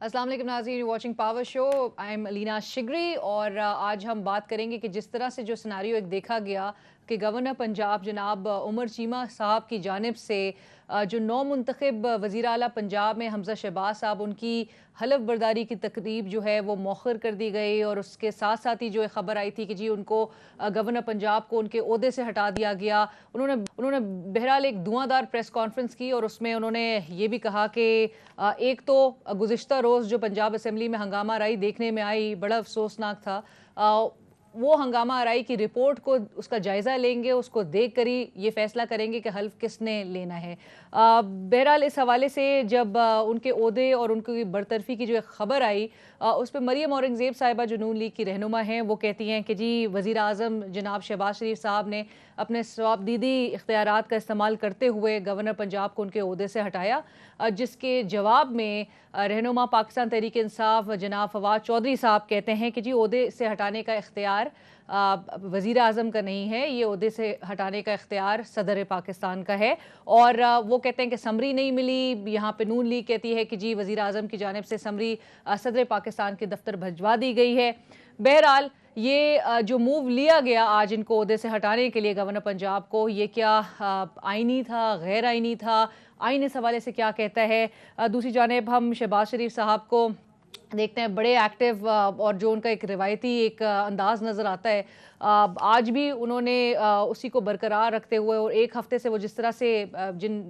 अस्सलाम वालेकुम नाज़रीन, watching power show. I am Alina Shigri और आज हम बात करेंगे कि जिस तरह से जो सिनारियो एक देखा गया कि गवर्नर पंजाब जनाब उमर चीमा साहब की जानिब से जो नौ मुंतखब वज़ीर आला पंजाब में हमज़ा शहबाज साहब उनकी हलफ बर्दारी की तकरीब जो है वो मौखर कर दी गई और उसके साथ साथ ही जो खबर आई थी कि जी उनको गवर्नर पंजाब को उनके ओहदे से हटा दिया गया। उन्होंने बहरहाल एक धुआंधार प्रेस कॉन्फ्रेंस की और उसमें उन्होंने ये भी कहा कि एक तो गुज़िश्ता रोज़ जो पंजाब असम्बली में हंगामा आराई देखने में आई, बड़ा अफसोसनाक था। वो हंगामा आराई की रिपोर्ट को उसका जायज़ा लेंगे, उसको देख कर ही ये फैसला करेंगे कि हल्फ किसने लेना है। बहरहाल इस हवाले से जब उनके ओहदे और उनकी बरतरफी की जो खबर आई, उस पर मरियम औरंगज़ेब साहिबा जो नून लीग की रहनुमा हैं वो कहती हैं कि जी वज़ीर आज़म जनाब शहबाज शरीफ साहब ने अपने सवाबदीदी इख्तियारात का इस्तेमाल करते हुए गवर्नर पंजाब को उनके ओहदे से हटाया, जिसके जवाब में रहनुमा पाकिस्तान तहरीक इंसाफ जनाब फवाद चौधरी साहब कहते हैं कि जी ओहदे से हटाने का इख्तियार वज़ीर आज़म का नहीं है, ये ओहदे से हटाने का इख्तियार सदर पाकिस्तान का है। और वो कहते हैं कि समरी नहीं मिली। यहाँ पे नून लीग कहती है कि जी वज़ीर आज़म की जानिब से समरी सदर पाकिस्तान के दफ्तर भिजवा दी गई है। बहरहाल ये जो मूव लिया गया आज इनको ओहदे से हटाने के लिए गवर्नर पंजाब को, ये क्या आइनी था, गैर आइनी था, आइन इस हवाले से क्या कहता है। दूसरी जानिब हम शहबाज शरीफ साहब को देखते हैं बड़े एक्टिव और जो उनका एक रिवायती एक अंदाज नज़र आता है। आज भी उन्होंने उसी को बरकरार रखते हुए और एक हफ्ते से वो जिस तरह से जिन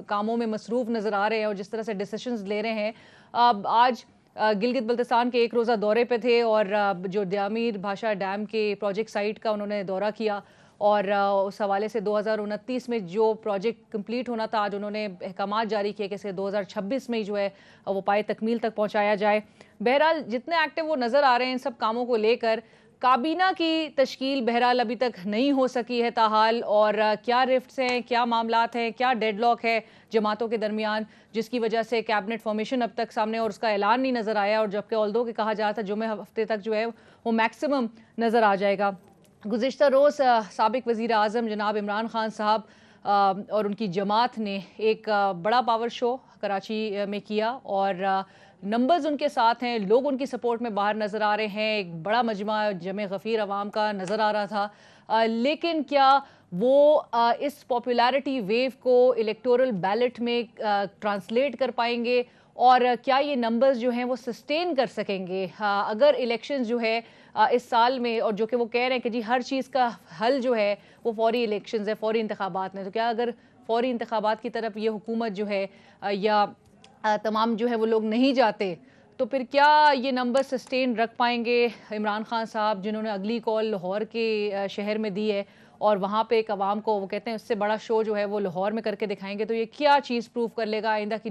कामों में मसरूफ़ नज़र आ रहे हैं और जिस तरह से डिसीशंस ले रहे हैं, आज गिलगित बल्तिस्तान के एक रोज़ा दौरे पे थे और जो दयामीर भाषा डैम के प्रोजेक्ट साइट का उन्होंने दौरा किया और उस हवाले से 2029 में जो प्रोजेक्ट कंप्लीट होना था, आज उन्होंने अहकामात जारी किए कि इसे 2026 में ही जो है वो पाए तकमील तक पहुंचाया जाए। बहरहाल जितने एक्टिव वो नज़र आ रहे हैं इन सब कामों को लेकर, काबीना की तश्कील बहरहाल अभी तक नहीं हो सकी है ताहाल। और क्या रिफ्ट्स हैं, क्या मामलात हैं, क्या डेडलॉक है जमातों के दरमियान, जिसकी वजह से कैबिनेट फॉर्मेशन अब तक सामने और उसका ऐलान नहीं नज़र आया। और जबकि ऑल्दो के कहा जा रहा था जुमे हफ्ते तक जो है वो मैक्सिमम नज़र आ जाएगा। गुज़िश्ता रोज़ साबिक वज़ीर आज़म जनाब इमरान खान साहब और उनकी जमात ने एक बड़ा पावर शो कराची में किया और नंबर्स उनके साथ हैं, लोग उनकी सपोर्ट में बाहर नज़र आ रहे हैं, एक बड़ा मजमा जमे गफ़ीर अवाम का नज़र आ रहा था। लेकिन क्या वो इस पॉपुलैरिटी वेव को इलेक्टोरल बैलेट में ट्रांसलेट कर पाएंगे और क्या ये नंबर्स जो हैं वो सस्टेन कर सकेंगे? अगर इलेक्शंस जो है इस साल में, और जो कि वो कह रहे हैं कि जी हर चीज़ का हल जो है वो फौरी इलेक्शंस है, फौरी इंतखाबात में, तो क्या अगर फौरी इंतखाबात की तरफ ये हुकूमत जो है या तमाम जो है वो लोग नहीं जाते, तो फिर क्या ये नंबर सस्टेन रख पाएंगे इमरान खान साहब, जिन्होंने अगली कॉल लाहौर के शहर में दी है और वहाँ पे एक आवाम को वो कहते हैं उससे बड़ा शो जो है वो लाहौर में करके दिखाएंगे, तो ये क्या चीज़ प्रूव कर लेगा, आइंदा की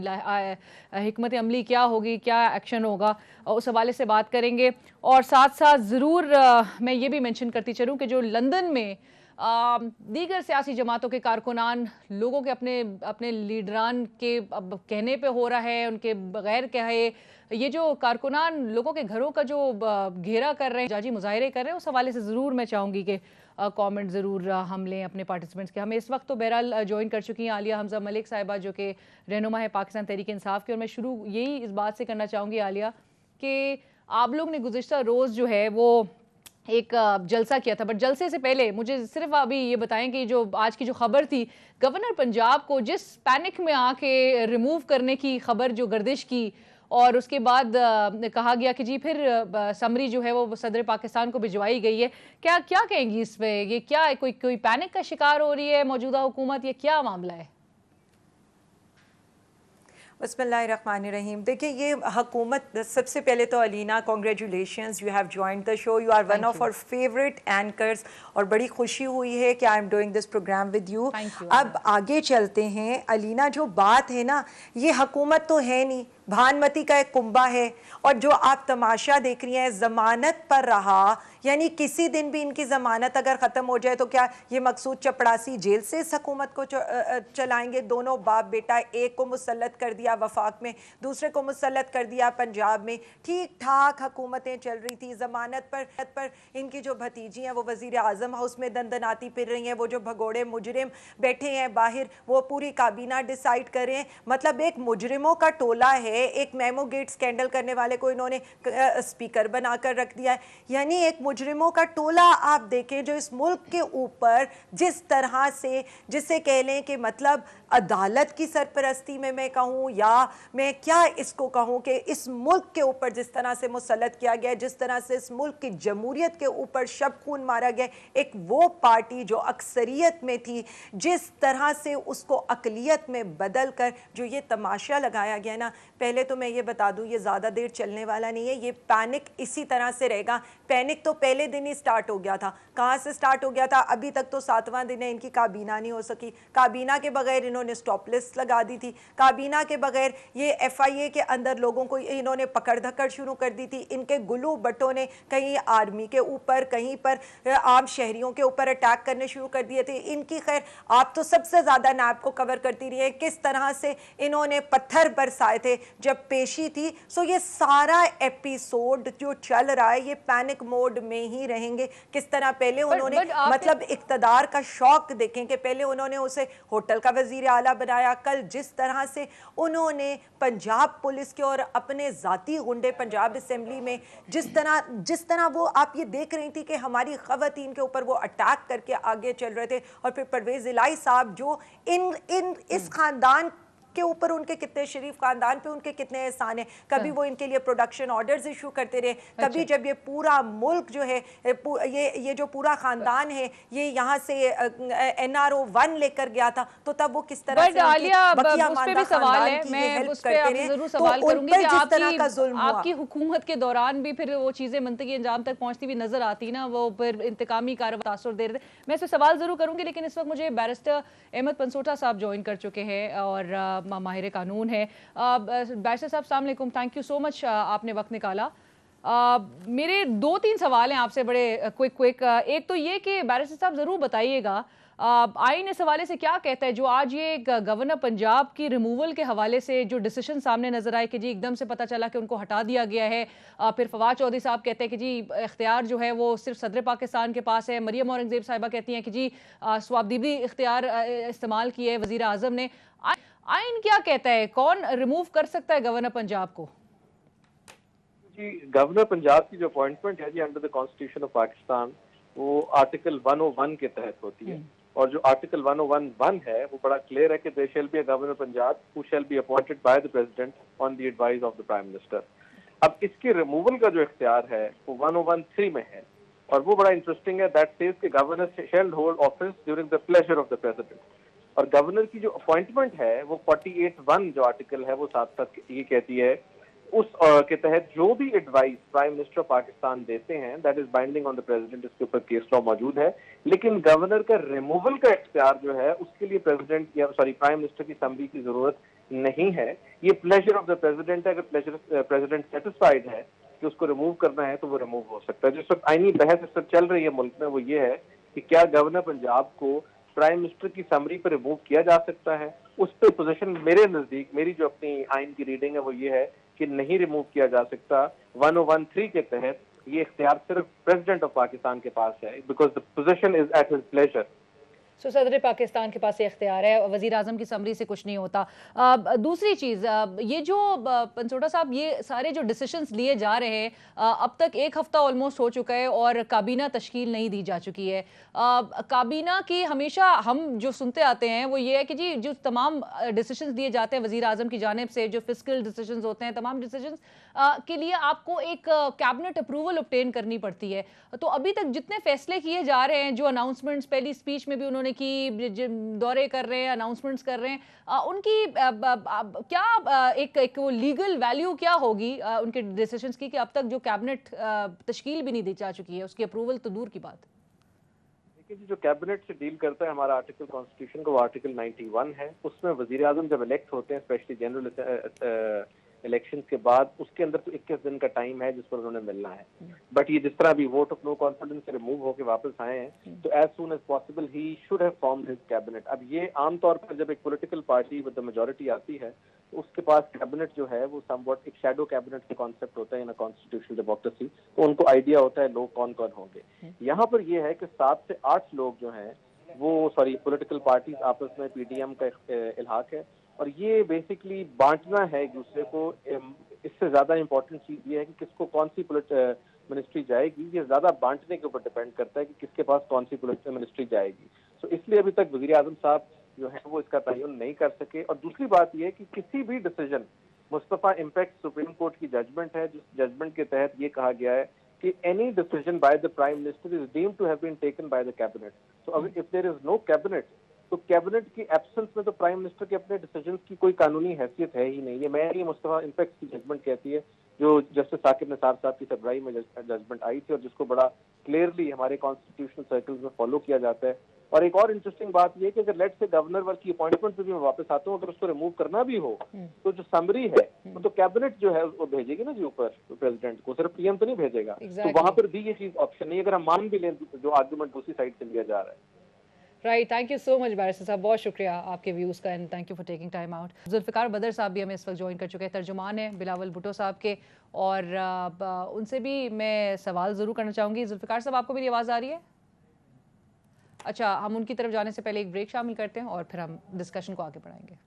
हिकमत अमली क्या होगी, क्या एक्शन होगा, उस हवाले से बात करेंगे। और साथ साथ ज़रूर मैं ये भी मेंशन करती चलूँ कि जो लंदन में दीगर सियासी जमातों के कारकुनान लोगों के अपने अपने लीडरान के अब कहने पे हो रहा है, उनके बगैर कहे ये जो कारकुनान लोगों के घरों का जो घेरा कर रहे हैं, जाजी मुजाहरे कर रहे हैं, उस हवाले से ज़रूर मैं चाहूँगी कि कमेंट ज़रूर हम लें अपने पार्टिसिपेंट्स के। हमें इस वक्त तो बहरहाल ज्वाइन कर चुकी हैं आलिया हमजा मलिक साहिबा, जो कि रहनुमा है पाकिस्तान तहरीक इंसाफ की। और मैं शुरू यही इस बात से करना चाहूँगी आलिया कि आप लोग ने गुज़िश्ता रोज़ जो है वो एक जलसा किया था, बट जलसे से पहले मुझे सिर्फ अभी ये बताएं कि जो आज की जो खबर थी, गवर्नर पंजाब को जिस पैनिक में आके रिमूव करने की खबर जो गर्दिश की और उसके बाद कहा गया कि जी फिर समरी जो है वो सदर पाकिस्तान को भिजवाई गई है, क्या क्या कहेंगी इस पे? ये क्या कोई पैनिक का शिकार हो रही है मौजूदा हुकूमत, ये क्या मामला है? बिस्मिल्लाहिर्रहमानिर्रहीम। देखिए, ये हुकूमत, सबसे पहले तो Aleena congratulations, you have joined the show, you are one of our favourite anchors और बड़ी खुशी हुई है कि I am doing this programme with you. अब आगे चलते हैं अलीना, जो बात है ना, ये हुकूमत तो है नहीं, भानमती का एक कुंबा है और जो आप तमाशा देख रही हैं ज़मानत पर रहा, यानी किसी दिन भी इनकी ज़मानत अगर ख़त्म हो जाए तो क्या ये मकसूद चपड़ासी जेल से इस हुकूमत को चलाएंगे? दोनों बाप बेटा, एक को मुसल्लत कर दिया वफाक में, दूसरे को मुसल्लत कर दिया पंजाब में, ठीक ठाक हुकूमतें चल रही थी। ज़मानत पर इनकी जो भतीजी हैं वो वज़ीर आज़म हाउस में दंदनाती फिर रही हैं, वो जो भगोड़े मुजरिम बैठे हैं बाहर वो पूरी काबीना डिसाइड करें, मतलब एक मुजरिमों का टोला है है, एक मेमो गेट स्कैंडल करने वाले को इन्होंने स्पीकर बनाकर रख दिया है। यानी एक मुजरिमों का टोला आप देखें जो इस मुल्क के ऊपर जिस तरह से, जिसे कह लें कि मतलब अदालत की सरपरस्ती में मैं कहूँ या मैं क्या इसको कहूँ कि इस मुल्क के ऊपर जिस तरह से मुसल्लत किया गया, जिस तरह से इस मुल्क की जमहूरियत के ऊपर शब खून मारा गया, एक वो पार्टी जो अक्सरियत में थी, जिस तरह से उसको अकलियत में बदल कर जो ये तमाशा लगाया गया ना, पहले तो मैं ये बता दूं ये ज़्यादा देर चलने वाला नहीं है। ये पैनिक इसी तरह से रहेगा। पैनिक तो पहले दिन ही स्टार्ट हो गया था। कहाँ से स्टार्ट हो गया था? अभी तक तो 7वां दिन है, इनकी काबीना नहीं हो सकी। काबीना के बगैर इन्होंने स्टॉप लिस्ट लगा दी थी। काबीना के बगैर ये FIA के अंदर लोगों को इन्होंने पकड़ धकड़ शुरू कर दी थी। इनके गुलू बटों ने कहीं आर्मी के ऊपर, कहीं पर आम शहरियों के ऊपर अटैक करने शुरू कर दिए थे। इनकी खैर आप तो सबसे ज़्यादा नैब को कवर करती रही है, किस तरह से इन्होंने पत्थर बरसाए थे जब पेशी थी। सो ये सारा एपिसोड जो चल रहा है ये पैनिक मोड में ही रहेंगे। किस तरह पहले उन्होंने मतलब इक़्तिदार का शौक देखें कि पहले उन्होंने उसे होटल का वज़ीर आला बनाया, कल जिस तरह से उन्होंने पंजाब पुलिस के और अपने ज़ाती गुंडे पंजाब असेंबली में जिस तरह वो आप ये देख रही थी कि हमारी ख़वातीन के ऊपर वो अटैक करके आगे चल रहे थे। और फिर परवेज़ इलाही साहब जो इस ख़ानदान के ऊपर, उनके कितने शरीफ खानदान पे उनके कितने एहसान है। कभी वो इनके लिए प्रोडक्शन ऑर्डर्स इशू करते रहे, कभी जब ये पूरा मुल्क जो है ये जो पूरा खानदान है ये यहाँ से NRO 1 लेकर गया था तो तब वो किस तरह से आपकी हुकूमत के दौरान भी फिर वो चीजें मंतकी अंजाम तक पहुंचती हुई नजर आती ना, वो फिर इंतकामी कार्रवाई तासुर दे रहे थे। मैं इस पर सवाल जरूर करूंगी, लेकिन इस वक्त मुझे बैरिस्टर अहमद पंसोटा साहब ज्वाइन कर चुके हैं और माहिर कानून है। बैरिस्टर साहब अस्सलाम वालेकुम, थैंक यू सो मच, आपने वक्त निकाला। मेरे 2-3 सवाल हैं आपसे, बड़े क्विक। एक तो ये कि बैरिस्टर साहब ज़रूर बताइएगा आईन इस हवाले से क्या कहता है, जो आज ये गवर्नर पंजाब की रिमूवल के हवाले से जो डिसीजन सामने नजर आए कि जी एकदम से पता चला कि उनको हटा दिया गया है। फिर फवाद चौधरी साहब कहते हैं कि जी इख्तियार जो है वो सिर्फ सदर पाकिस्तान के पास है। मरियम औरंगजेब साहिबा कहती हैं कि जी स्वाबदीदी इख्तियार इस्तेमाल किए है वजीर आजम ने। आइन क्या कहता है, कौन रिमूव कर सकता है गवर्नर पंजाब को? जी, गवर्नर पंजाब की जो अपॉइंटमेंट है जी under the constitution of Pakistan वो आर्टिकल 101 के तहत होती है। और जो आर्टिकल 101(1) है वो बड़ा क्लियर है कि there shall be a governor Punjab who shall be appointed by the president on the advice of the prime minister. अब इसके रिमूवल का जो इख्तियार है वो 101(3) में है और वो बड़ा इंटरेस्टिंग है। दैट सेज कि governor shall hold office during the pleasure of the president. और गवर्नर की जो अपॉइंटमेंट है वो 48(1) जो आर्टिकल है वो साथ साथ ये कहती है उस के तहत जो भी advice prime minister of Pakistan देते हैं that is binding on the president. इसके ऊपर केस लॉ मौजूद है, लेकिन गवर्नर का रिमूवल का इख्तियार जो है उसके लिए प्रेसिडेंट या प्राइम मिनिस्टर की समरी की जरूरत नहीं है। ये प्लेजर ऑफ द प्रेसिडेंट है। अगर प्रेसिडेंट सेटिस्फाइड है कि उसको रिमूव करना है तो वो रिमूव हो सकता है। जिस वक्त आईनी बहस इस वक्त चल रही है मुल्क में वो ये है कि क्या गवर्नर पंजाब को प्राइम मिनिस्टर की समरी पर रिमूव किया जा सकता है। उस पर पोजीशन मेरे नजदीक, मेरी जो अपनी आइन की रीडिंग है वो ये है कि नहीं रिमूव किया जा सकता। 101(3) के तहत ये इख्तियार सिर्फ प्रेसिडेंट ऑफ पाकिस्तान के पास है because the position is at his pleasure. सदर पाकिस्तान के पास इख्तियार है, वज़ीर आज़म की समरी से कुछ नहीं होता। दूसरी चीज़, ये जो पंसोटा साहब ये सारे जो डिसीशंस लिए जा रहे हैं, अब तक 1 हफ्ता ऑलमोस्ट हो चुका है और काबीना तश्कील नहीं दी जा चुकी है। काबीना की हमेशा हम जो सुनते आते हैं वो ये है कि जी जो तमाम डिसीशंस दिए जाते हैं वज़ीर आज़म की जानिब से, जो फिस्कल डिसीशंस होते हैं, तमाम डिसीशंस के लिए आपको एक कैबिनेट अप्रूवल ऑब्टेन करनी पड़ती है। तो अभी तक जितने फैसले किए जा रहे हैं, जो अनाउंसमेंट्स पहली स्पीच में भी उन्होंने की, दौरे कर रहे हैं, अनाउंसमेंट्स कर रहे हैं, उनकी क्या एक वो लीगल वैल्यू क्या होगी उनके डिसीजंस की कि अब तक जो कैबिनेट तश्कील भी नहीं दी जा चुकी है, उसकी अप्रूवल तो दूर की बात। देखिए जी, जो कैबिनेट से डील करता है हमारा आर्टिकल कॉन्स्टिट्यूशन का वो आर्टिकल 91 है। उसमें वजीर आजम जब इलेक्ट होते हैं, स्पेशली जनरल इलेक्शंस के बाद, उसके अंदर तो 21 दिन का टाइम है जिस पर उन्होंने मिलना है। बट ये जिस तरह भी वोट ऑफ नो कॉन्फिडेंस से रिमूव होकर वापस आए हैं तो एज सून एज पॉसिबल ही should have formed his cabinet. अब ये आमतौर पर जब एक political party with the majority आती है तो उसके पास कैबिनेट जो है वो समवॉट एक शैडो कैबिनेट का कॉन्सेप्ट होता है इन अ कॉन्स्टिट्यूशनल डेमोक्रेसी। तो उनको आइडिया होता है लोग कौन कौन होंगे। यहाँ पर ये है कि 7 से 8 लोग जो हैं वो पॉलिटिकल पार्टीज आपस में PDM का इल्हाक है और ये बेसिकली बांटना है एक दूसरे को। इससे ज्यादा इंपॉर्टेंट चीज ये है कि किसको कौन सी मिनिस्ट्री जाएगी, ये ज्यादा बांटने के ऊपर डिपेंड करता है कि किसके पास कौन सी मिनिस्ट्री जाएगी। तो इसलिए अभी तक वजीर आजम साहब जो है वो इसका तयन नहीं कर सके। और दूसरी बात यह है कि किसी भी decision, Mustafa impact supreme court की जजमेंट है, जिस जजमेंट के तहत ये कहा गया है कि any decision by the prime minister is deemed to have been taken by the cabinet. तो अगर if there is no cabinet, तो कैबिनेट की एब्सेंस में तो प्राइम मिनिस्टर के अपने डिसीजन की कोई कानूनी हैसियत है ही नहीं। ये मुस्तफा इम्पैक्ट की जजमेंट कहती है, जो जस्टिस साकिब निसार साहब की सरबराही में जजमेंट आई थी और जिसको बड़ा क्लियरली हमारे कॉन्स्टिट्यूशनल सर्कल्स में फॉलो किया जाता है। और एक और इंटरेस्टिंग बात यह कि अगर लेट से गवर्नर वर्ग की अपॉइंटमेंट पे भी मैं वापस आता हूँ, अगर उसको रिमूव करना भी हो तो जो समरी है वो तो कैबिनेट जो है वो भेजेगी ना जी ऊपर प्रेसिडेंट को, सिर्फ पीएम तो नहीं भेजेगा। तो वहां पर भी ये चीज ऑप्शन नहीं, अगर हम मान भी लें जो आर्गुमेंट दूसरी साइड से लिया जा रहा है। Right, thank you so much barrister साहब, बहुत शुक्रिया आपके व्यूज़ का and thank you for taking time out. Zulfiqar Badar साहब भी हमें इस वक्त ज्वाइन कर चुके हैं, तर्जुमान है बिलावल भुट्टो साहब के, और उनसे भी मैं सवाल ज़रूर करना चाहूँगी। जुल्फ़िकार साहब, आपको मेरी आवाज़ आ रही है? अच्छा, हम उनकी तरफ जाने से पहले एक ब्रेक शामिल करते हैं और फिर हम डिस्कशन को आगे बढ़ाएंगे।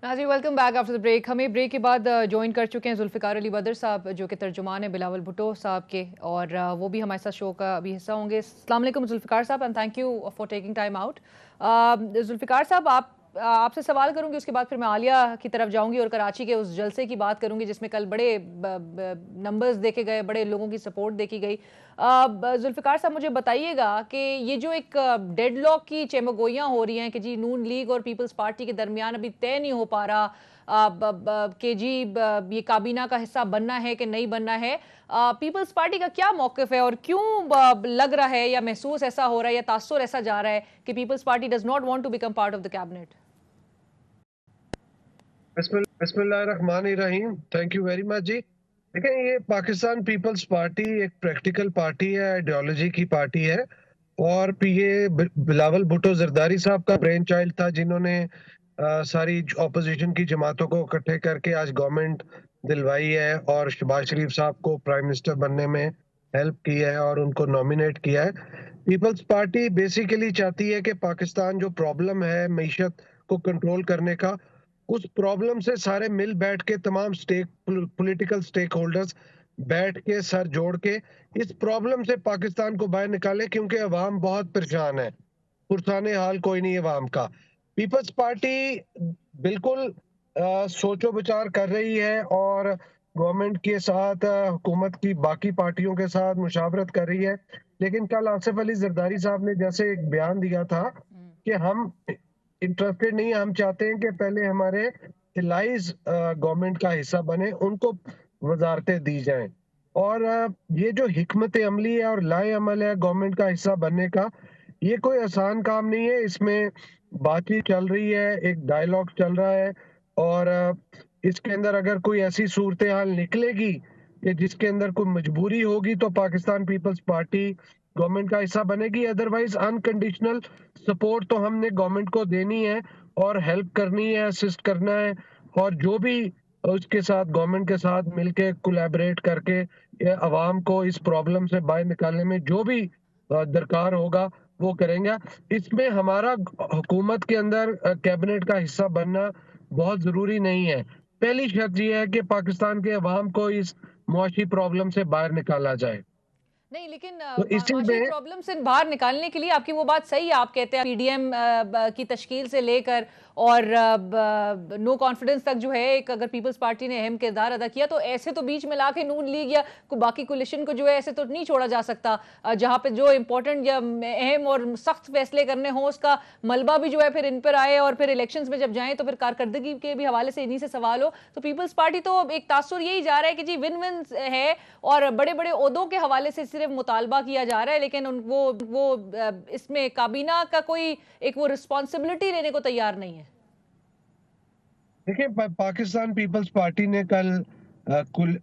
नाज़रीन, welcome back after the break. हमें ब्रेक के बाद ज्वाइन कर चुके हैं जुल्फ़िकार अली बदर साहब, जो कि तर्जुमान है बिलावल भुट्टो साहब के, और वो भी हमारे साथ शो का अभी हिस्सा होंगे। अस्सलाम वालेकुम जुल्फ़िकार साहब and thank you for taking time out. Zulfiqar साहब, आपसे सवाल करूंगी, उसके बाद फिर मैं आलिया की तरफ जाऊंगी और कराची के उस जलसे की बात करूंगी जिसमें कल बड़े नंबर्स देखे गए, बड़े लोगों की सपोर्ट देखी गई। जुल्फ़िकार साहब, मुझे बताइएगा कि ये जो एक डेडलॉक की चेमगोइयाँ हो रही हैं कि जी नून लीग और पीपल्स पार्टी के दरमियान अभी तय नहीं हो पा रहा कि जी ये काबीना का हिस्सा बनना है कि नहीं बनना है, पीपल्स पार्टी का क्या मौक़िफ़ है और क्यों लग रहा है या महसूस ऐसा हो रहा है या तासुर ऐसा जा रहा है कि Peoples Party does not want to become part of the cabinet? बिस्मिल्लाहिर्रहमानिर्रहीम, thank you very much ji. देखिए, ये पाकिस्तान पीपल्स पार्टी एक प्रैक्टिकल पार्टी है, आइडियोलॉजी की पार्टी है, और ये बिलावल भुट्टो जरदारी साहब का ब्रेन चाइल्ड था, जिन्होंने सारी ऑपोजिशन की जमातों को इकट्ठे करके आज गवर्नमेंट दिलवाई है और शहबाज शरीफ साहब को प्राइम मिनिस्टर बनने में हेल्प की है और उनको नॉमिनेट किया है। पीपल्स पार्टी बेसिकली चाहती है कि पाकिस्तान जो प्रॉब्लम है मईशत को कंट्रोल करने का, उस प्रॉब्लम से सारे मिल बैठ के तमाम पॉलिटिकल स्टेक होल्डर्स बैठ के सर जोड़ के इस प्रॉब्लम से पाकिस्तान को बाहर निकाले, क्योंकि अवाम बहुत परेशान है, पुरसाने हाल कोई नहीं है अवाम का। पीपल्स पार्टी बिल्कुल सोचो विचार कर रही है और गवर्नमेंट के साथ हुकूमत की बाकी पार्टियों के साथ मुशावरत कर रही है, लेकिन कल आसिफ अली जरदारी साहब ने जैसे एक बयान दिया था कि हम इंटरेस्टेड नहीं, हम चाहते हैं कि पहले हमारे एलाइज गवर्नमेंट का हिस्सा बने, उनको वजारतें दी जाएं। और ये जो हिकमत अमली है और लाए अमल है गवर्नमेंट का हिस्सा बनने का, ये कोई आसान काम नहीं है। इसमें बातचीत चल रही है, एक डायलॉग चल रहा है, और इसके अंदर अगर कोई ऐसी सूरत हाल निकलेगी कि जिसके अंदर कोई मजबूरी होगी तो पाकिस्तान पीपल्स पार्टी गवर्नमेंट का हिस्सा बनेगी। अदरवाइज अनकंडीशनल सपोर्ट तो हमने गवर्नमेंट को देनी है और हेल्प करनी है, असिस्ट करना है, और जो भी उसके साथ गवर्नमेंट के साथ मिलके कोलैबोरेट करके अवाम को इस प्रॉब्लम से बाहर निकालने में जो भी दरकार होगा वो करेंगे। इसमें हमारा हुकूमत के अंदर कैबिनेट का हिस्सा बनना बहुत जरूरी नहीं है। पहली शर्त यह है कि पाकिस्तान के अवाम को इस मुआशी प्रॉब्लम से बाहर निकाला जाए। नहीं, लेकिन तो इसी में प्रॉब्लम से बाहर निकालने के लिए आपकी वो बात सही है, आप कहते हैं पीडीएम की तश्कील से लेकर और नो कॉन्फिडेंस तक जो है एक अगर पीपल्स पार्टी ने अहम किरदार अदा किया, तो ऐसे तो बीच में लाके नून लीग या बाकी कोलिशन को जो है ऐसे तो नहीं छोड़ा जा सकता। जहाँ पे जो इम्पोर्टेंट या अहम और सख्त फैसले करने हों उसका मलबा भी जो है फिर इन पर आए और फिर इलेक्शंस में जब जाएं तो फिर कारकर्दगी के भी हवाले से इन्हीं से सवाल हो। तो पीपल्स पार्टी तो एक तासुर यही जा रहा है कि जी विन विन है और बड़े बड़े ओहदों के हवाले से सिर्फ मुतालबा किया जा रहा है, लेकिन वो इसमें काबीना का कोई एक वो रिस्पॉन्सिबिलिटी लेने को तैयार नहीं है। देखिए, पाकिस्तान पीपल्स पार्टी ने कल कुल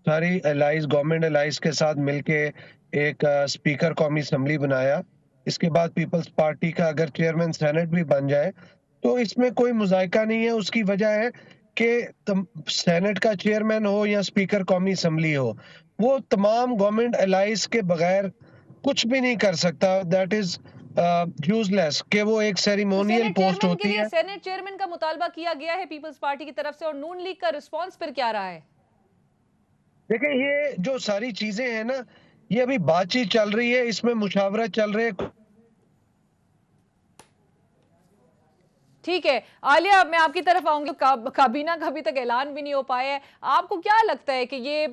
सारी एलाइज गवर्नमेंट एलाइज के साथ मिलके एक स्पीकर कौमी असम्बली बनाया, इसके बाद पीपल्स पार्टी का अगर चेयरमैन सेनेट भी बन जाए तो इसमें कोई मुज़ायका नहीं है। उसकी वजह है कि सेनेट का चेयरमैन हो या स्पीकर कौमी असम्बली हो, वो तमाम गवर्नमेंट एलाइज के बगैर कुछ भी नहीं कर सकता। दैट इज यूजलेस कि वो एक सेरेमोनियल पोस्ट होती है। सेनेट चेयरमैन का मुतालबा किया गया है पीपल्स पार्टी की तरफ से, और नून लीग का रिस्पांस फिर क्या रहा है? देखिए, ये जो सारी चीजें हैं ना, ये अभी बातचीत चल रही है, इसमें मुशावरत चल रहे है। ठीक है आलिया, मैं आपकी तरफ आऊंगी। काबीना का अभी तक ऐलान भी नहीं हो पाया है। आपको क्या लगता है कि ये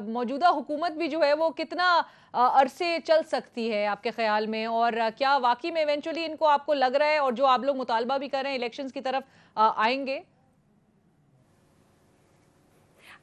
मौजूदा हुकूमत भी जो है वो कितना अरसे चल सकती है आपके ख्याल में, और क्या वाकई में इवेंचुअली इनको आपको लग रहा है, और जो आप लोग मुतालबा भी कर रहे हैं, इलेक्शंस की तरफ आएंगे?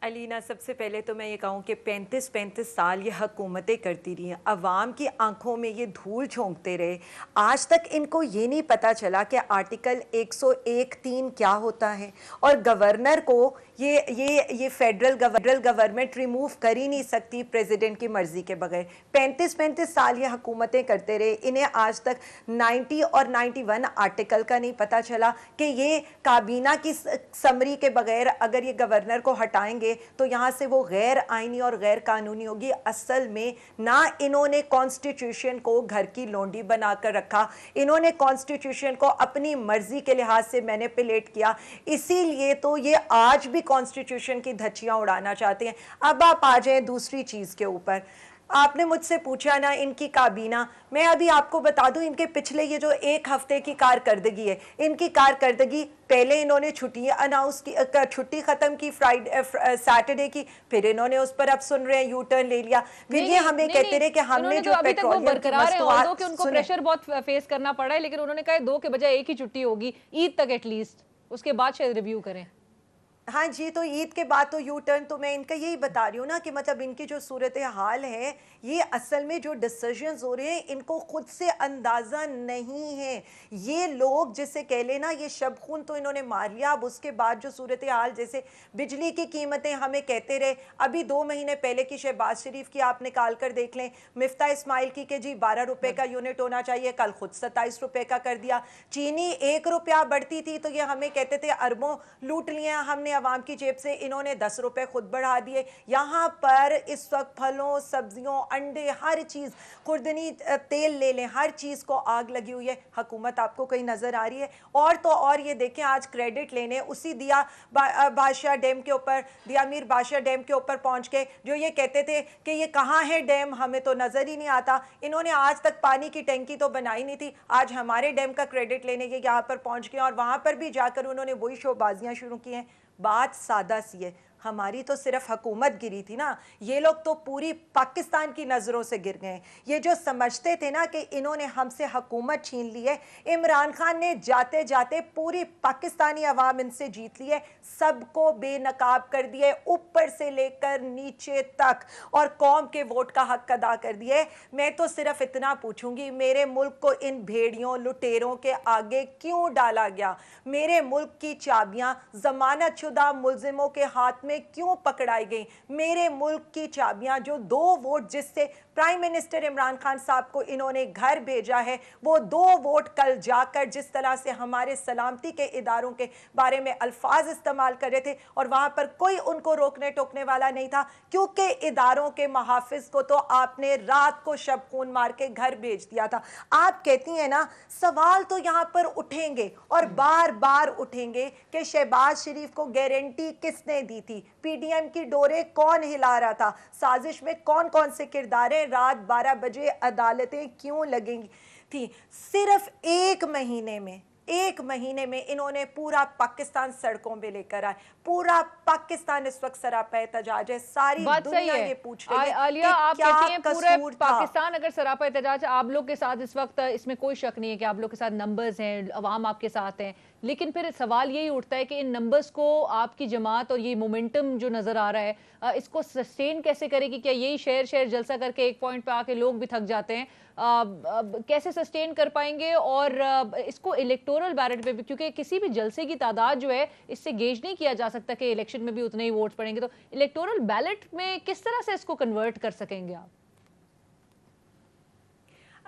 अलीना, सबसे पहले तो मैं ये कहूँ कि 35 साल ये हुकूमतें करती रही हैं, अवाम की आंखों में ये धूल झोंकते रहे। आज तक इनको ये नहीं पता चला कि आर्टिकल 101(3) क्या होता है, और गवर्नर को ये फेडरल गवर्नमेंट रिमूव कर ही नहीं सकती प्रेसिडेंट की मर्जी के बगैर। 35 साल ये हुकूमतें करते रहे, इन्हें आज तक 90 और 91 आर्टिकल का नहीं पता चला कि ये काबीना की समरी के बगैर अगर ये गवर्नर को हटाएंगे तो यहाँ से वो गैर आईनी और गैर कानूनी होगी। असल में ना इन्होंने कॉन्स्टिट्यूशन को घर की लोंडी बनाकर रखा, इन्होंने कॉन्स्टिट्यूशन को अपनी मर्जी के लिहाज से मैनिपुलेट किया, इसीलिए तो ये आज भी कॉन्स्टिट्यूशन की धज्जियां उड़ाना चाहते हैं। अब आप आ जाएं दूसरी चीज के ऊपर। आपने मुझसे पूछा ना इनकी काबीना, मैं अभी आपको बता दूं इनके पिछले ये जो एक हफ्ते की कारकर्दगी है, इनकी कारकर्दगी, पहले इन्होंने छुट्टियां अनाउंस की, छुट्टी खत्म की सैटरडे की, फिर इन्होंने उस पर अब सुन रहे हैं यू टर्न ले लिया, फिर ये हमें कहते रहे कि हमने जो पेट्रोलियम की मसनूआत, कि उनको प्रेशर बहुत फेस करना पड़ा है, लेकिन उन्होंने कहा 2 के बजाय 1 ही छुट्टी होगी ईद तक एटलीस्ट, उसके बाद शायद रिव्यू करें। हाँ जी, तो ईद के बाद तो यू टर्न, तो मैं इनका यही बता रही हूँ ना कि मतलब इनकी जो सूरत हाल है, ये असल में जो डिसीजंस हो रहे हैं इनको खुद से अंदाज़ा नहीं है। ये लोग जिसे कह लेना, ये शब खून तो इन्होंने मार लिया। अब उसके बाद जो सूरत हाल, जैसे बिजली की कीमतें हमें कहते रहे, अभी 2 महीने पहले की शहबाज शरीफ की आप निकाल कर देख लें, मिफ्ता इस्माइल की कि जी 12 रुपये का यूनिट होना चाहिए, कल खुद 27 रुपये का कर दिया। चीनी 1 रुपया बढ़ती थी तो ये हमें कहते थे अरबों लूट लिया हमने आवाम की जेब से, इन्होंने 10 रुपए खुद बढ़ा दिए। यहाँ पर इस वक्त फलों, सब्जियों, अंडे, हर चीज़, खुर्दनी तेल ले लें, हर चीज़ को आग लगी हुई है। हुकूमत आपको कहीं नज़र आ रही है? और तो और ये देखें, आज क्रेडिट लेने उसी बादशाह डैम के ऊपर, दिया मीर बादशाह डैम के ऊपर पहुँच के जो ये कहते थे कि ये कहाँ है डैम, हमें तो नज़र ही नहीं आता, इन्होंने आज तक पानी की टंकी तो बनाई नहीं थी, आज हमारे डैम का क्रेडिट लेने के यहाँ पर पहुँच गए, और वहाँ पर भी जाकर उन्होंने वही शोबाजियाँ शुरू की हैं। बात सादा सी है, हमारी तो सिर्फ हुकूमत गिरी थी ना, ये लोग तो पूरी पाकिस्तान की नज़रों से गिर गए। ये जो समझते थे ना कि इन्होंने हमसे हुकूमत छीन ली है, इमरान खान ने जाते जाते पूरी पाकिस्तानी अवाम इनसे जीत ली है, सबको बेनकाब कर दिए ऊपर से लेकर नीचे तक, और कौम के वोट का हक अदा कर दिए। मैं तो सिर्फ इतना पूछूंगी, मेरे मुल्क को इन भेड़ियों लुटेरों के आगे क्यों डाला गया? मेरे मुल्क की चाबियां जमानत शुदा मुल्जिमों के हाथ में क्यों पकड़ाई गई? मेरे मुल्क की चाबियां, जो 2 वोट जिससे प्राइम मिनिस्टर इमरान खान साहब को इन्होंने घर भेजा है, वो 2 वोट कल जाकर जिस तरह से हमारे सलामती के इदारों के बारे में अल्फाज इस्तेमाल कर रहे थे, और वहां पर कोई उनको रोकने टोकने वाला नहीं था, क्योंकि इदारों के मुहाफिज को तो आपने रात को शब खून मार के घर भेज दिया था। आप कहती हैं ना, सवाल तो यहां पर उठेंगे और बार बार उठेंगे कि शहबाज शरीफ को गारंटी किसने दी थी, पीडीएम की डोरे कौन हिला रहा था, साजिश में कौन कौन से किरदार, रात 12 बजे अदालतें क्यों लगेंगी थी? सिर्फ 1 महीने में इन्होंने पूरा पाकिस्तान सड़कों पे लेकर आए। पूरा पाकिस्तान इस वक्त सरापा एहतजाज है, सारी दुनिया ये पूछ रही है आलिया, आप क्या कहती हैं पूरे पाकिस्तान अगर सरापा एहतजाज, आप लोग के साथ इस वक्त, इसमें कोई शक नहीं है कि आप लोग के साथ नंबर्स हैं, अवाम आपके साथ हैं, लेकिन फिर सवाल यही उठता है कि इन नंबर्स को आपकी जमात और ये मोमेंटम जो नजर आ रहा है, इसको सस्टेन कैसे करेगी? क्या यही शहर शहर जलसा करके एक पॉइंट पे आके लोग भी थक जाते हैं, कैसे सस्टेन कर पाएंगे? और इसको इलेक्टोरल बैलेट पे भी, क्योंकि किसी भी जलसे की तादाद जो है इससे गेज नहीं किया जा सकता कि इलेक्शन में भी उतने ही वोट पड़ेंगे, तो इलेक्टोरल बैलेट में किस तरह से इसको कन्वर्ट कर सकेंगे आप?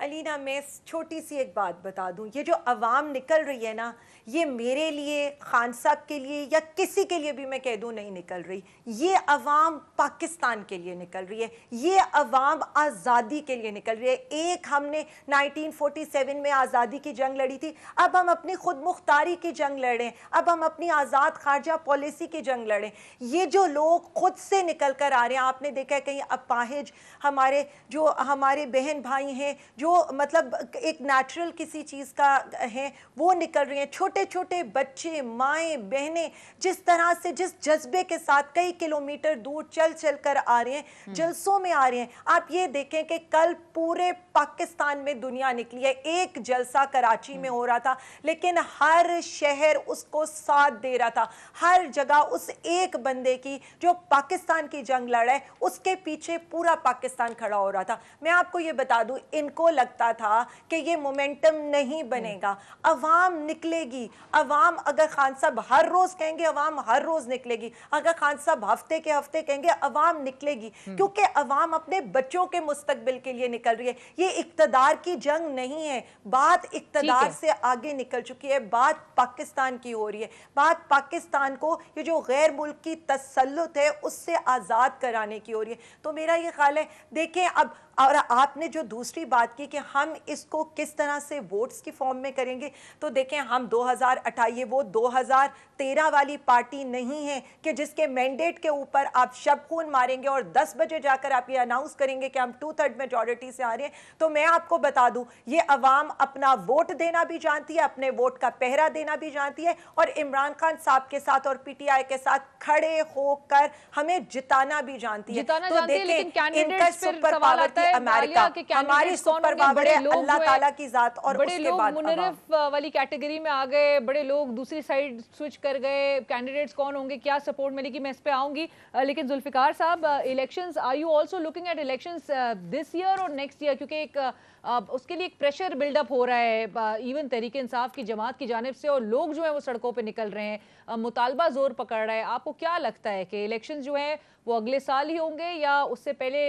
अलीना, मैं छोटी सी एक बात बता दूं, ये जो अवाम निकल रही है ना, ये मेरे लिए, खान साहब के लिए या किसी के लिए भी मैं कह दूं नहीं निकल रही। ये अवाम पाकिस्तान के लिए निकल रही है, ये अवाम आज़ादी के लिए निकल रही है। एक हमने 1947 में आज़ादी की जंग लड़ी थी, अब हम अपनी खुद मुख्तारी की जंग लड़ें, अब हम अपनी आज़ाद खारजा पॉलिसी की जंग लड़ें। ये जो लोग खुद से निकल कर आ रहे हैं, आपने देखा है कहीं अपाहिज हमारे जो हमारे बहन भाई हैं, जो मतलब एक नेचुरल किसी चीज़ का है, वो निकल रही हैं। छोटे छोटे बच्चे, माएँ बहनें जिस तरह से, जिस जज्बे के साथ कई किलोमीटर दूर चल चल कर आ रहे हैं, जलसों में आ रहे हैं। आप ये देखें कि कल पूरे पाकिस्तान में दुनिया निकली है। एक जलसा कराची में हो रहा था, लेकिन हर शहर उसको साथ दे रहा था। हर जगह उस एक बंदे की जो पाकिस्तान की जंग लड़ा है, उसके पीछे पूरा पाकिस्तान खड़ा हो रहा था। मैं आपको ये बता दूं, इनको लगता था कि ये मोमेंटम नहीं बनेगा, अवाम निकलेगी। अवाम, अगर खान साहब हर रोज कहेंगे अवाम हर रोज निकलेगी, अगर खान साहब हफ्ते के हफ्ते कहेंगे अवाम निकलेगी, क्योंकि अवाम अपने बच्चों के मुस्तकबिल के लिए निकल रही है। ये इक्तदार की जंग नहीं है, बात इक्तदार से आगे निकल चुकी है, बात पाकिस्तान की हो रही है। बात पाकिस्तान को ये जो गैर मुल्क की तसल्लुत है उससे आज़ाद कराने की हो रही है। तो मेरा ये ख्याल है, देखें अब, और आपने जो दूसरी बात की कि हम इसको किस तरह से वोट्स की फॉर्म में करेंगे, तो देखें हम 2028, वो 2013 वाली पार्टी नहीं है कि जिसके मैंडेट के ऊपर आप शब खून मारेंगे और 10 बजे जाकर आप ये अनाउंस करेंगे कि हम 2/3 मेजॉरिटी से आ रहे हैं। तो मैं आपको बता दूं, ये अवाम अपना वोट देना भी जानती है, अपने वोट का पहरा देना भी जानती है, और इमरान खान साहब के साथ और पीटीआई के साथ खड़े होकर हमें जिताना भी जानती है। जिताना तो जानती है, लेकिन कैंडिडेट्स फिर सवाल आता है अमेरिका कि हमारी सुपर पावर है, अल्लाह ताला की जात, और बड़े उसके लोग बाद मुनरिफ वाली कैटेगरी में आ गए, बड़े लोग दूसरी साइड स्विच कर गए। कैंडिडेट्स कौन होंगे, क्या सपोर्ट मिलेगी, मैं इस पे आऊंगी। लेकिन जुल्फिकार साहब, elections, are you also looking at elections this year और नेक्स्ट ईयर, क्योंकि एक उसके लिए एक प्रेशर बिल्डअप हो रहा है इवन तहरीक इंसाफ की जमात की जानिब से, और लोग जो है वो सड़कों पे निकल रहे हैं, मुतालबा जोर पकड़ रहा है। आपको क्या लगता है कि इलेक्शन जो है वो अगले साल ही होंगे या उससे पहले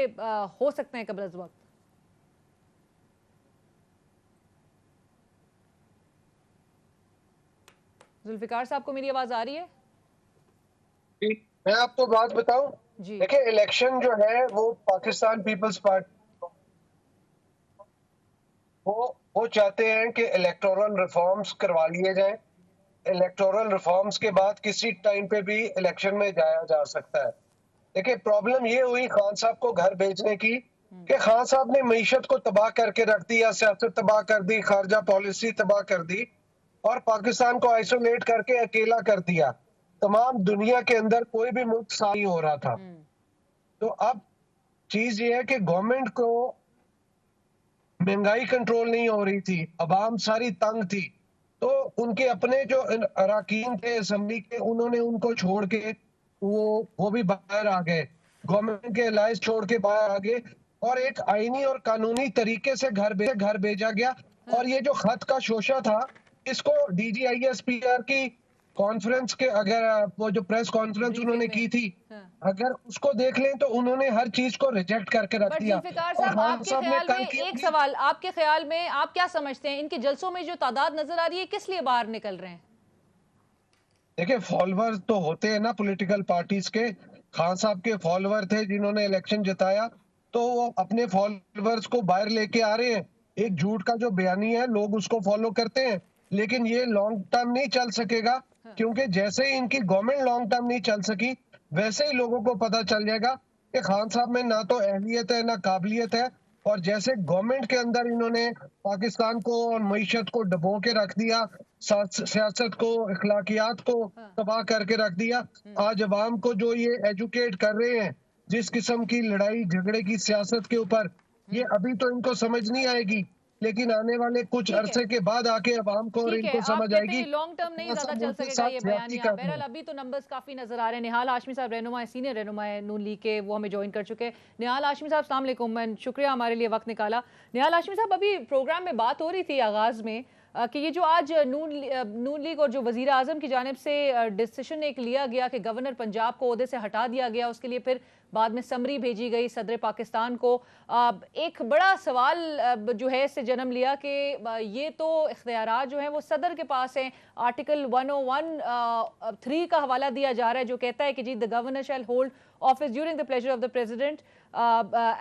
हो सकते हैं, कबल अज़ वक्त? जुल्फिकार साहब को मेरी आवाज आ रही है? मैं आपको बात बताऊं, देखिए इलेक्शन जो है वो पाकिस्तान पीपल्स पार्टी वो चाहते हैं कि इलेक्टोरल रिफॉर्म्स करवा लिए जाएं। इलेक्टोरल रिफॉर्म्स के बाद किसी टाइम पे भी इलेक्शन में जाया जा सकता है। देखिए प्रॉब्लम ये हुई खान साहब को घर भेजने की कि खान साहब ने मईशत को तबाह करके रख दिया, सियासत तबाह कर दी, खारजा पॉलिसी तबाह कर दी और पाकिस्तान को आइसोलेट करके अकेला कर दिया। तमाम दुनिया के अंदर कोई भी मुल्क साथ नहीं हो रहा था। तो अब चीज ये है कि गवर्नमेंट को महंगाई कंट्रोल नहीं हो रही थी, अवाम सारी तंग थी, तो उनके अपने जो अराकीन थे असेंबली के, उन्होंने उनको छोड़ के वो भी बाहर आ गए, गवर्नमेंट के अलायंस छोड़ के बाहर आ गए और एक आईनी और कानूनी तरीके से घर भेजा गया। और ये जो खत का शोशा था, इसको DGISPR की कॉन्फ्रेंस के, अगर वो जो प्रेस कॉन्फ्रेंस उन्होंने की थी, अगर उसको देख लें तो उन्होंने हर चीज को रिजेक्ट करके रख दिया। साहब, आपके ख्याल में एक सवाल, आपके ख्याल में आप क्या समझते हैं, इनके जलसों में जो तादाद नजर आ रही है, किस लिए बाहर निकल रहे हैं? देखिए फॉलोअर्स तो होते हैं ना पॉलिटिकल पार्टीज के। खान साहब के फॉलोअर थे जिन्होंने इलेक्शन जिताया, तो वो अपने फॉलोअर्स को बाहर लेके आ रहे हैं। एक झूठ का जो बयानी है, लोग उसको फॉलो करते हैं, लेकिन ये लॉन्ग टर्म नहीं चल सकेगा, क्योंकि जैसे ही इनकी गवर्नमेंट लॉन्ग टर्म नहीं चल सकी, वैसे ही लोगों को पता चल जाएगा कि खान साहब में ना तो अहलियत है ना काबिलियत है। और जैसे गवर्नमेंट के अंदर इन्होंने पाकिस्तान को और मईशत को डबो के रख दिया, सियासत को, अखलाकियात को तबाह करके रख दिया, आज अवाम को जो ये एजुकेट कर रहे हैं जिस किस्म की लड़ाई झगड़े की सियासत के ऊपर, ये अभी तो इनको समझ नहीं आएगी, लेकिन आने वाले कुछ अरसे के बाद आके अवाम को और इनको समझ आएगी। लॉन्ग टर्म नहीं ज्यादा चल सकेगा ये बयानिया। बहरहाल अभी तो नंबर्स काफी नजर आ रहे हैं। निहाल हाशमी साहब रहनुमा, सीनियर रहनुमा नून लीग के, वो हमें ज्वाइन कर चुके हैं। निहाल हाशमी साहब अस्सलाम वालेकुम, शुक्रिया हमारे लिए वक्त निकाला। निहाल हाशमी साहब, अभी प्रोग्राम में बात हो रही थी आगाज में कि ये जो आज नून लीग और जो वजीर आजम की जानिब से डिसीजन एक लिया गया कि गवर्नर पंजाब को ओहदे से हटा दिया गया, उसके लिए फिर बाद में समरी भेजी गई सदर पाकिस्तान को, एक बड़ा सवाल जो है इससे जन्म लिया कि ये तो इख्तियारात जो हैं वो सदर के पास हैं। आर्टिकल 101(3) का हवाला दिया जा रहा है जो कहता है कि जी the governor shall hold office during the pleasure of the president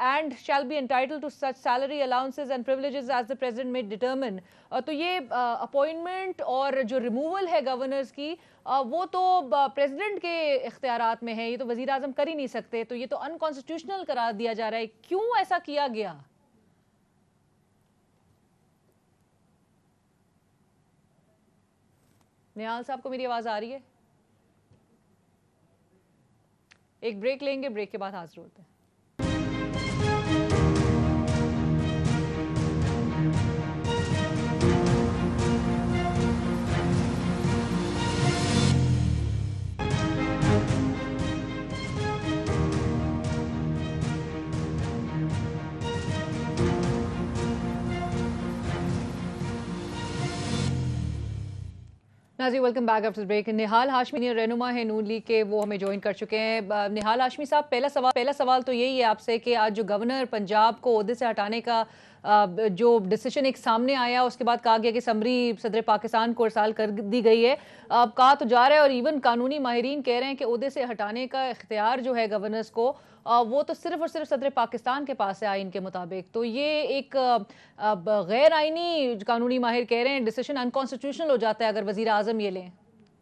and shall be entitled to such salary allowances and privileges as the president may determine। तो ये अपॉइंटमेंट और जो रिमूवल है गवर्नर्स की वो तो प्रेसिडेंट के इख्तियारात में है, ये तो वजीर आजम कर ही नहीं सकते, तो ये तो अनकॉन्स्टिट्यूशनल करार दिया जा रहा है। क्यों ऐसा किया गया? निहाल साहब को मेरी आवाज आ रही है? एक ब्रेक लेंगे, ब्रेक के बाद हाजिर होते हैं। नाज़रीन, वेलकम बैक आफ्टर ब्रेक। निहाल हाशमी रहनुमा है नून लीग के, वो हमें ज्वाइन कर चुके हैं। निहाल हाशमी साहब, पहला सवाल तो यही है आपसे कि आज जो गवर्नर पंजाब को ओहदे से हटाने का जो डिसीजन एक सामने आया, उसके बाद कहा गया कि समरी सदर पाकिस्तान को इरसाल कर दी गई है। अब कहा तो जा रहा है और इवन कानूनी माहिरीन कह रहे हैं कि ओहदे से हटाने का इख्तियार जो है गवर्नर्स को वो तो सिर्फ और सिर्फ सदर पाकिस्तान के पास है आइन के मुताबिक। तो ये एक गैर आइनी, कानूनी माहिर कह रहे हैं, डिसीजन अनकॉन्स्टिट्यूशनल हो जाता है अगर वजीर आजम ये लें।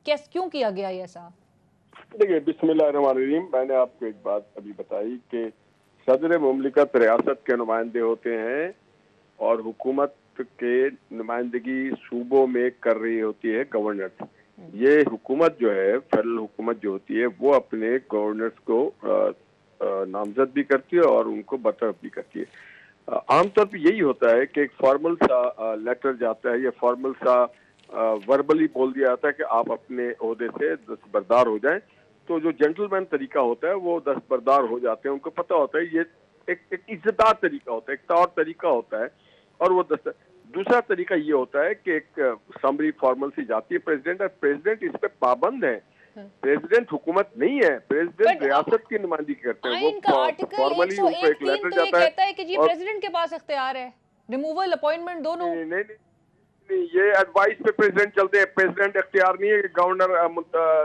क्यों किया गया ये ऐसा? देखिए, बिस्मिल्लाहिर्रहमानिर्रहीम, मैंने आपको एक बात अभी बताई कि सदर मुमलिकत रियासत के नुमाइंदे होते हैं और हुकूमत के नुमाइंदगी सूबों में कर रही होती है गवर्नर। ये हुकूमत जो है, फेडरल हुकूमत जो होती है, वो अपने गवर्नर्स को नामजद भी करती है और उनको बरतरफ भी करती है। आमतौर पर यही होता है कि एक फॉर्मल सा लेटर जाता है या फॉर्मल सा वर्बली बोल दिया जाता है कि आप अपने ओहदे से दस्तबरदार हो जाएं। तो जो जेंटलमैन तरीका होता है वो दस्तबरदार हो जाते हैं, उनको पता होता है ये एक इज्जतदार तरीका होता है, एक तौर तरीका होता है। और वो दूसरा तरीका ये होता है कि एक समरी फॉर्मल सी जाती है प्रेसिडेंट, और प्रेसिडेंट इस पे पाबंद है। प्रेसिडेंट हुकूमत नहीं है, प्रेसिडेंट रियासत की नुमाइंदगी करते हैं। वो फॉर्मली उनको एक लेटर जाता है, कहता है कि जी प्रेसिडेंट के पास इख्तियार है, रिमूवल अपॉइंटमेंट दोनों। नहीं, ये एडवाइस पे प्रेसिडेंट चलते हैं। प्रेसिडेंट इख्तियार नहीं है कि गवर्नर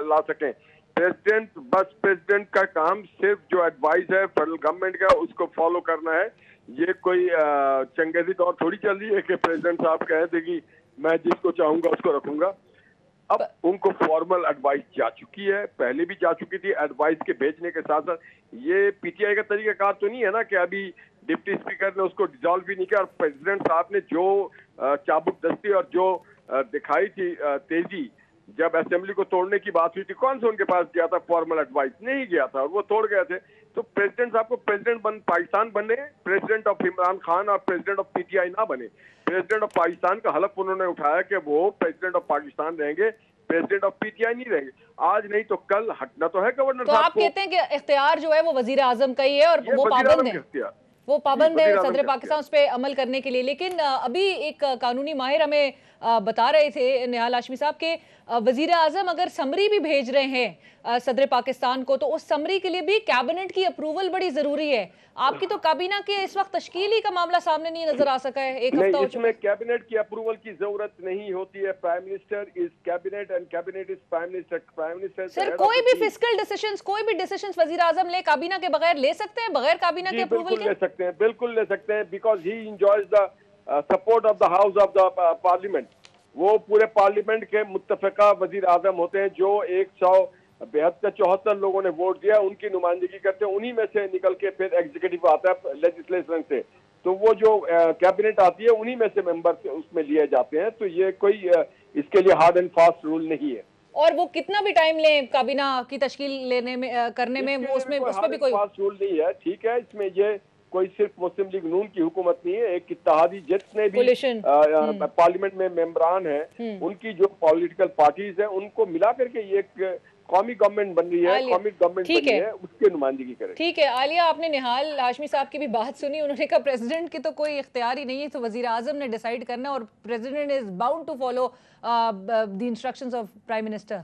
ला सकें। प्रेसिडेंट का काम सिर्फ जो एडवाइस है फेडरल गवर्नमेंट का, उसको फॉलो करना है। ये कोई चंगेजी दौर थोड़ी चल रही है कि प्रेसिडेंट साहब कह दे कि मैं जिसको चाहूंगा उसको रखूंगा। अब उनको फॉर्मल एडवाइस जा चुकी है, पहले भी जा चुकी थी। एडवाइस के भेजने के साथ साथ ये पीटीआई का तरीकाकार तो नहीं है ना कि अभी डिप्टी स्पीकर ने उसको डिसॉल्व भी नहीं किया और प्रेसिडेंट साहब ने जो चाबुक दस्ती और जो दिखाई थी तेजी जब असेंबली को तोड़ने की बात हुई थी, कौन सा उनके पास गया था फॉर्मल एडवाइस? नहीं गया था और वो तोड़ गए थे। तो प्रेसिडेंट साहब को प्रेसिडेंट पाकिस्तान बने, प्रेसिडेंट ऑफ इमरान खान और प्रेसिडेंट ऑफ पीटीआई ना बने। प्रेसिडेंट ऑफ पाकिस्तान का हलफ उन्होंने उठाया कि वो प्रेसिडेंट ऑफ पाकिस्तान रहेंगे, प्रेसिडेंट ऑफ पीटीआई नहीं रहेंगे। आज नहीं तो कल हटना तो है गवर्नर साहब को। आप कहते हैं कि इख्तियार जो है वो वजीर आजम का ही है और वो पाबंद है, वो पाबंद है सदर पाकिस्तान उस पर अमल करने के लिए। लेकिन अभी एक कानूनी माहिर हमें बता रहे थे, निहाल हाशमी साहब, के वजीर आजम अगर समरी भी भेज रहे हैं सदर पाकिस्तान को, तो उस समरी के लिए भी कैबिनेट की अप्रूवल बड़ी जरूरी है। आपकी तो काबीना के इस वक्त तश्कील ही का मामला सामने नहीं नजर आ सका है, एक हफ्ता हो चुका है। इसमें कैबिनेट की अप्रूवल की जरूरत नहीं होती है। Prime minister is cabinet and cabinet is prime minister. Prime minister sir, कोई भी फिस्कल डिसीजंस, कोई भी डिसीजंस वजीर आजम ले काबीना के बगैर ले सकते हैं, बगैर काबीना के अप्रूवल के? ले सकते हैं, बिल्कुल ले सकते हैं, because he enjoys the support of the house of the parliament. वो पूरे पार्लियामेंट के मुत्तफिका वजीर आजम होते हैं जो 172-74 लोगों ने वोट दिया, उनकी नुमाइंदगी करते हैं। उन्हीं में से निकल के फिर एग्जीक्यूटिव आता है लेजिस्लेशन से, तो वो जो कैबिनेट आती है उन्हीं में से मेंबर उसमें लिए जाते हैं। तो ये कोई इसके लिए हार्ड एंड फास्ट रूल नहीं है। और वो कितना भी टाइम ले काबीना की तश्कील लेने में करने में, वो उसमें भी कोई फास्ट रूल नहीं है। ठीक है, इसमें ये कोई सिर्फ मुस्लिम लीग नून की हुकूमत नहीं है, एक इत्तेहादी जितने भी पार्लियामेंट में मेंबरान हैं, उनकी जो पॉलिटिकल पार्टीज हैं, उनको मिला करके ये एक कौमी गवर्नमेंट बन रही है, आलिया, कौमी गवर्नमेंट ठीक बनी है। है, उसकी नुमाइंदगी करे। ठीक है आलिया, आपने निहाल हाशमी साहब की भी बात सुनी, उन्होंने कहा प्रेसिडेंट की तो कोई इख्तियार ही नहीं है, तो वजीर आजम ने डिसाइड करना और president is bound to follow the instructions of prime minister.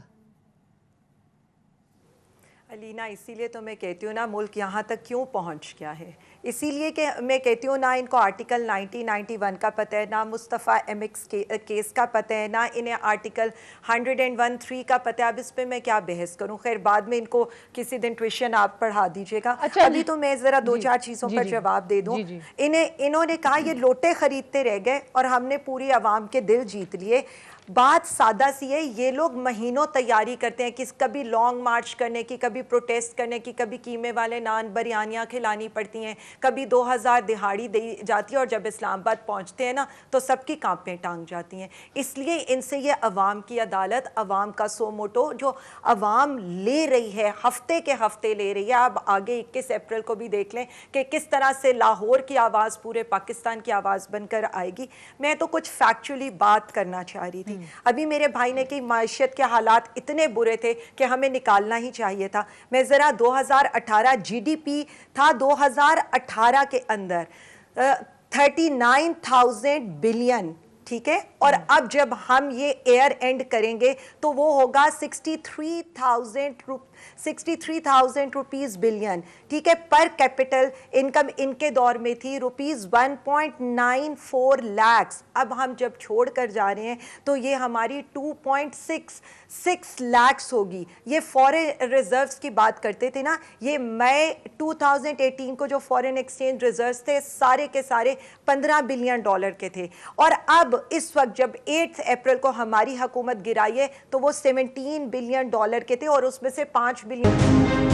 Aleena, इसीलिए तो मैं कहती हूँ ना मुल्क यहाँ तक क्यों पहुँच गया है, इसीलिए कि मैं कहती हूँ ना इनको आर्टिकल 1991 का पता है, ना मुस्तफ़ा MX केस का पता है, ना इन्हें आर्टिकल 101(3) का पता है। अब इस पे मैं क्या बहस करूँ, खैर बाद में इनको किसी दिन ट्यूशन आप पढ़ा दीजिएगा। अच्छा, अभी तो मैं ज़रा दो चार चीज़ों का जवाब दे दूँ। इन्होंने कहा ये लोटे ख़रीदते रह गए और हमने पूरी आवाम के दिल जीत लिए। बात सादा सी है, ये लोग महीनों तैयारी करते हैं कि कभी लॉन्ग मार्च करने की, कभी प्रोटेस्ट करने की, कभी कीमे वाले नान बिरयानियाँ खिलानी पड़ती हैं, कभी 2000 दिहाड़ी दी जाती है और जब इस्लामाबाद पहुँचते हैं ना तो सबकी कांपें टांग जाती हैं। इसलिए इनसे ये अवाम की अदालत, अवाम का सो मोटो जो अवाम ले रही है, हफ्ते के हफ्ते ले रही है। अब आगे 21 अप्रैल को भी देख लें कि किस तरह से लाहौर की आवाज़ पूरे पाकिस्तान की आवाज़ बनकर आएगी। मैं तो कुछ फैक्चुअली बात करना चाह रही थी। अभी मेरे भाई ने कि मायशत के हालात इतने बुरे थे कि हमें निकालना ही चाहिए था। मैं ज़रा 2018 GDP था 2018 के अंदर 39,000 बिलियन, ठीक है, और अब जब हम ये एयर एंड करेंगे तो वो होगा 63,000 रुपीज़ बिलियन, ठीक है। पर कैपिटल इनकम इनके दौर में थी रुपीज़ 1.94 लाख। अब हम जब छोड़ कर जा रहे हैं तो ये हमारी 2.66 लाख होगी। ये फॉरेन रिजर्व्स की बात करते थे ना, ये मई 2018 को जो फॉरेन एक्सचेंज रिजर्व्स थे सारे के सारे 15 बिलियन डॉलर के थे, और अब इस वक्त जब 8 अप्रैल को हमारी हुकूमत गिराई है तो वो 17 बिलियन डॉलर के थे और उसमें से 5 बिलियन